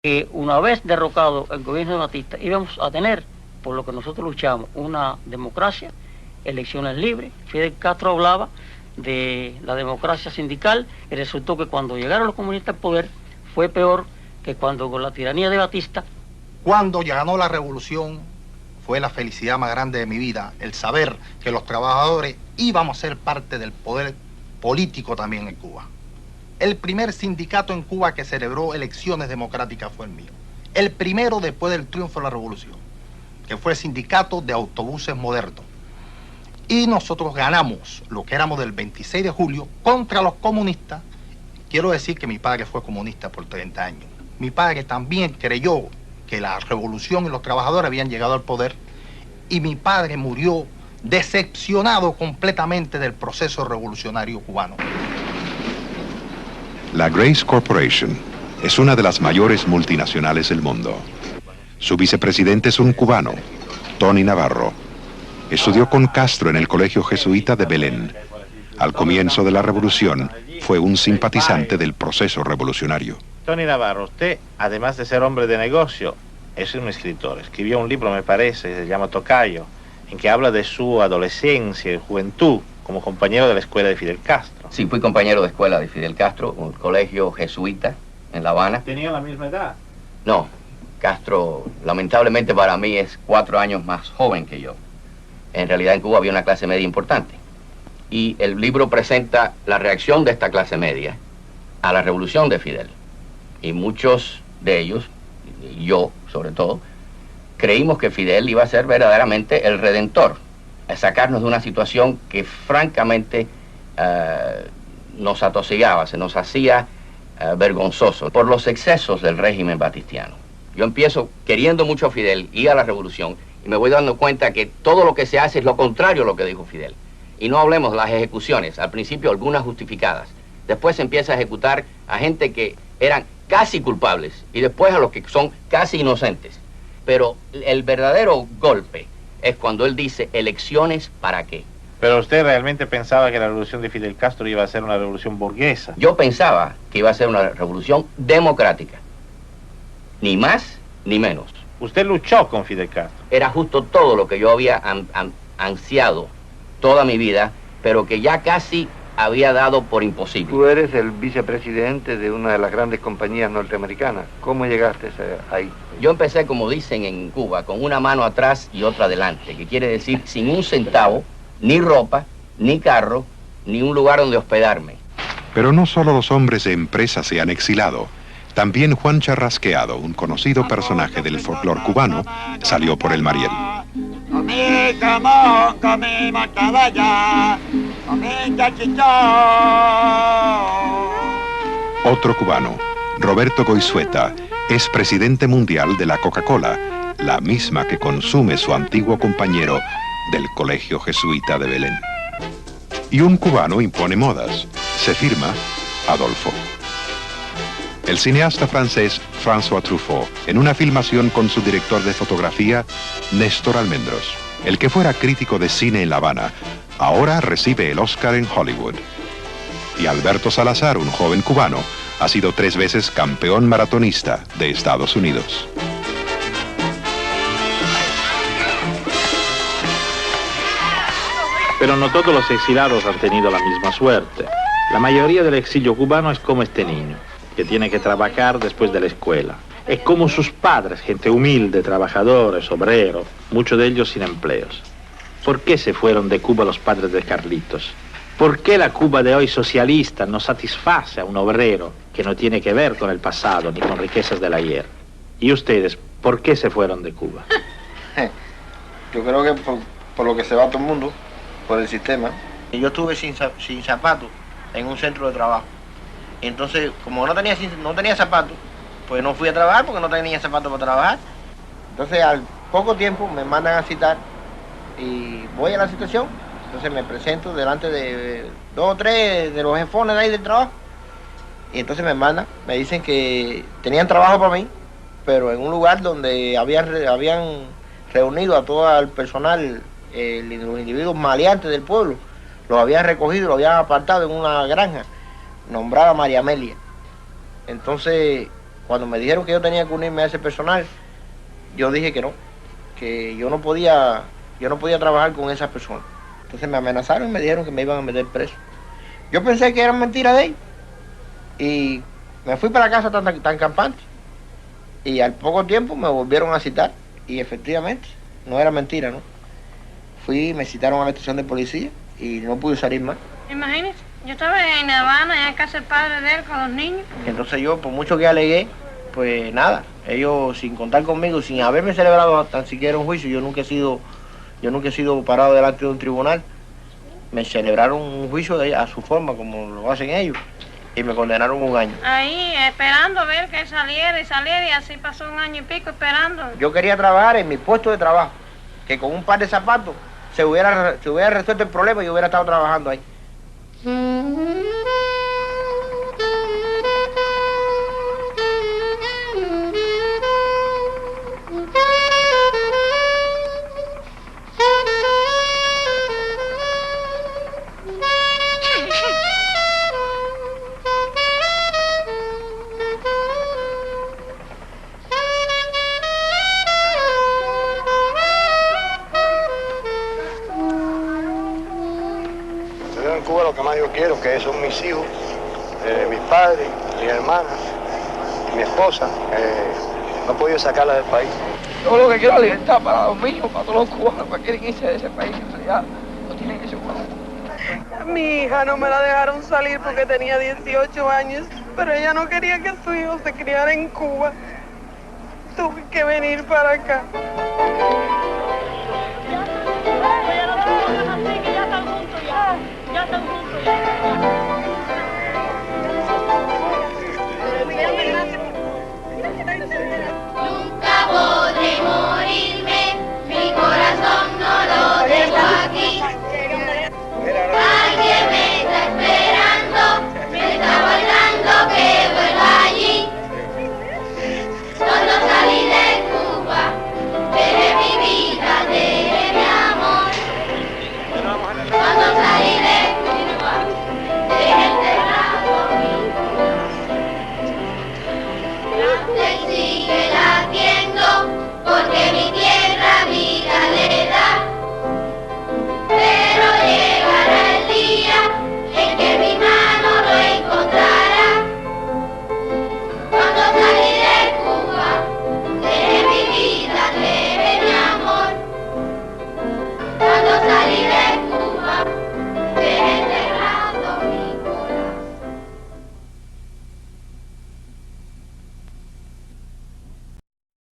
que una vez derrocado el gobierno de Batista íbamos a tener, por lo que nosotros luchamos, una democracia, elecciones libres. Fidel Castro hablaba de la democracia sindical y resultó que cuando llegaron los comunistas al poder fue peor que cuando con la tiranía de Batista. Cuando ganó la revolución fue la felicidad más grande de mi vida, el saber que los trabajadores íbamos a ser parte del poder político también en Cuba. El primer sindicato en Cuba que celebró elecciones democráticas fue el mío. El primero después del triunfo de la revolución, que fue el sindicato de autobuses modernos. Y nosotros ganamos lo que éramos del 26 de julio contra los comunistas. Quiero decir que mi padre fue comunista por 30 años. Mi padre también creyó que la revolución y los trabajadores habían llegado al poder. Y mi padre murió decepcionado completamente del proceso revolucionario cubano. La Grace Corporation es una de las mayores multinacionales del mundo. Su vicepresidente es un cubano, Tony Navarro. Estudió con Castro en el Colegio Jesuita de Belén. Al comienzo de la revolución, fue un simpatizante del proceso revolucionario. Tony Navarro, usted, además de ser hombre de negocio, es un escritor. Escribió un libro, me parece, se llama Tocayo, en que habla de su adolescencia y juventud como compañero de la escuela de Fidel Castro. Sí, fui compañero de escuela de Fidel Castro, un colegio jesuita en La Habana. ¿Tenían la misma edad? No, Castro, lamentablemente para mí, es 4 años más joven que yo. En realidad en Cuba había una clase media importante. Y el libro presenta la reacción de esta clase media a la revolución de Fidel. Y muchos de ellos, yo sobre todo, creímos que Fidel iba a ser verdaderamente el redentor, a sacarnos de una situación que francamente nos atosigaba, se nos hacía vergonzoso por los excesos del régimen batistiano. Yo empiezo queriendo mucho a Fidel y a la revolución y me voy dando cuenta que todo lo que se hace es lo contrario a lo que dijo Fidel. Y no hablemos de las ejecuciones, al principio algunas justificadas, después se empieza a ejecutar a gente que eran casi culpables y después a los que son casi inocentes. Pero el verdadero golpe es cuando él dice, ¿elecciones para qué? Pero usted realmente pensaba que la revolución de Fidel Castro iba a ser una revolución burguesa. Yo pensaba que iba a ser una revolución democrática. Ni más ni menos. Usted luchó con Fidel Castro. Era justo todo lo que yo había ansiado toda mi vida, pero que ya casi había dado por imposible. Tú eres el vicepresidente de una de las grandes compañías norteamericanas. ¿Cómo llegaste ahí? Yo empecé, como dicen en Cuba, con una mano atrás y otra adelante, que quiere decir sin un centavo, ni ropa, ni carro, ni un lugar donde hospedarme. Pero no solo los hombres de empresa se han exilado. También Juan Charrasqueado, un conocido personaje del folclore cubano, salió por el Mariel. Comí jamón, comí mortadella, comí salchichón. Otro cubano, Roberto Goizueta, es presidente mundial de la Coca-Cola, la misma que consume su antiguo compañero del Colegio Jesuita de Belén. Y un cubano impone modas. Se firma Adolfo. El cineasta francés François Truffaut, en una filmación con su director de fotografía, Néstor Almendros, el que fuera crítico de cine en La Habana, ahora recibe el Oscar en Hollywood. Y Alberto Salazar, un joven cubano, ha sido 3 veces campeón maratonista de Estados Unidos. Pero no todos los exilados han tenido la misma suerte. La mayoría del exilio cubano es como este niño, que tiene que trabajar después de la escuela. Es como sus padres, gente humilde, trabajadores, obreros, muchos de ellos sin empleos. ¿Por qué se fueron de Cuba los padres de Carlitos? ¿Por qué la Cuba de hoy socialista no satisface a un obrero que no tiene que ver con el pasado ni con riquezas del ayer? ¿Y ustedes, por qué se fueron de Cuba? Yo creo que por lo que se va todo el mundo, por el sistema. Yo estuve sin zapatos en un centro de trabajo. Y entonces, como no tenía zapatos, pues no fui a trabajar porque no tenía zapatos para trabajar. Entonces, al poco tiempo me mandan a citar y voy a la citación. Entonces me presento delante de 2 o 3 de los jefones de ahí del trabajo. Y entonces me mandan, me dicen que tenían trabajo para mí, pero en un lugar donde habían reunido a todo el personal, los individuos maleantes del pueblo, los habían recogido, los habían apartado en una granja nombrada María Amelia. Entonces, cuando me dijeron que yo tenía que unirme a ese personal, yo dije que no, que yo no podía trabajar con esas personas. Entonces me amenazaron y me dijeron que me iban a meter preso. Yo pensé que eran mentiras de ellos y me fui para la casa tan campante. Y al poco tiempo me volvieron a citar y efectivamente no era mentira, ¿no? Me citaron a la estación de policía y no pude salir más. Imagínese, yo estaba en La Habana, ya en casa del padre de él con los niños. Entonces yo, por mucho que alegué, pues nada, ellos sin contar conmigo, sin haberme celebrado tan siquiera un juicio, yo nunca he sido parado delante de un tribunal. Me celebraron un juicio a su forma, como lo hacen ellos, y me condenaron 1 año. Ahí, esperando ver que él saliera, y así pasó 1 año y pico esperando. Yo quería trabajar en mi puesto de trabajo, que con un par de zapatos se hubiera resuelto el problema y yo hubiera estado trabajando ahí. En Cuba lo que más yo quiero, que son mis hijos, mis padres, mis hermanas, mi esposa, no he podido sacarla del país. Yo lo que quiero es libertad para los míos, para todos los cubanos que quieren irse de ese país, en realidad no tienen ese cubanos. Mi hija no me la dejaron salir porque tenía 18 años, pero ella no quería que su hijo se criara en Cuba. Tuve que venir para acá.